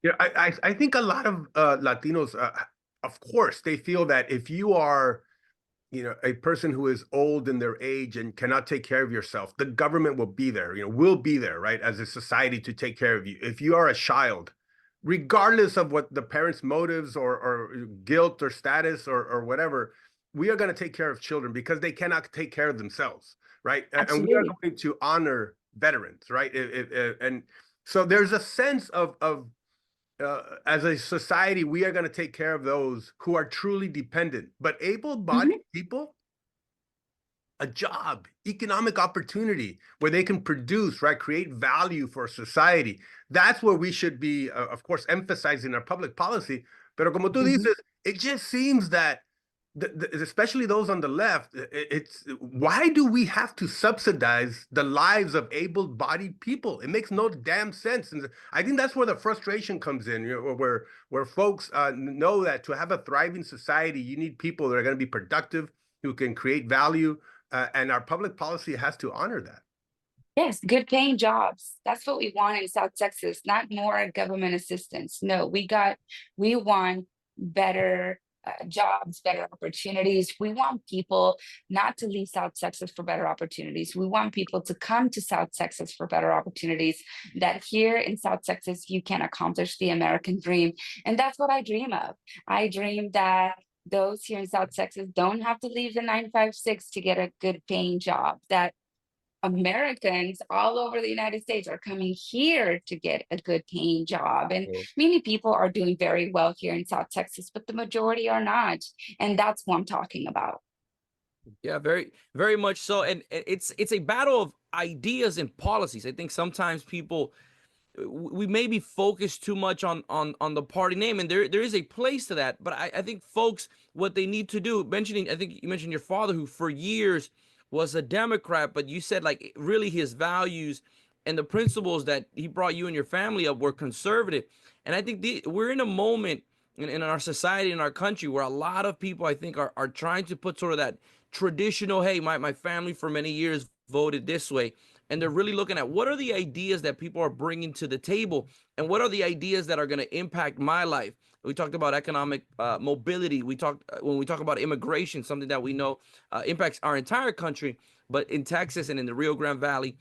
Yeah, I think a lot of Latinos, of course, they feel that if you are, a person who is old in their age and cannot take care of yourself, the government will be there, will be there, right, as a society to take care of you. If you are a child, regardless of what the parents' motives or guilt or status or whatever, we are going to take care of children because they cannot take care of themselves, right? And we are Absolutely. going to honor veterans, right? And so there's a sense of as a society, we are going to take care of those who are truly dependent. But able-bodied Hmm. people, a job, economic opportunity where they can produce, right, create value for society. That's where we should be, of course, emphasizing our public policy. Pero como tú Hmm. dices, it just seems that especially those on the left, it's why do we have to subsidize the lives of able-bodied people? It makes no damn sense, and I think that's where the frustration comes in. Where folks know that to have a thriving society, you need people that are going to be productive, who can create value, and our public policy has to honor that. Yes, good paying jobs. That's what we want in South Texas, not more government assistance. No, we want better jobs, better opportunities. We want people not to leave South Texas for better opportunities. We want people to come to South Texas for better opportunities. That here in South Texas, you can accomplish the American dream. And that's what I dream of. I dream that those here in South Texas don't have to leave the 956 to get a good paying job, that Americans all over the United States are coming here to get a good paying job. And Mhm. many people are doing very well here in South Texas, but the majority are not. And that's what I'm talking about. Yeah, very, very much so. And it's a battle of ideas and policies. I think sometimes people we maybe focus too much on the party name, and there is a place to that. But I think folks, what they need to do, mentioning, I think you mentioned your father, who for years was a Democrat, but you said like really his values and the principles that he brought you and your family up were conservative. And I think we're in a moment in our society, in our country, where a lot of people, I think, are trying to put sort of that traditional, hey, my family for many years voted this way, and they're really looking at what are the ideas that people are bringing to the table, and what are the ideas that are going to impact my life. We talked about economic mobility. We talked when we talk about immigration, something that we know impacts our entire country. But in Texas and in the Rio Grande Valley,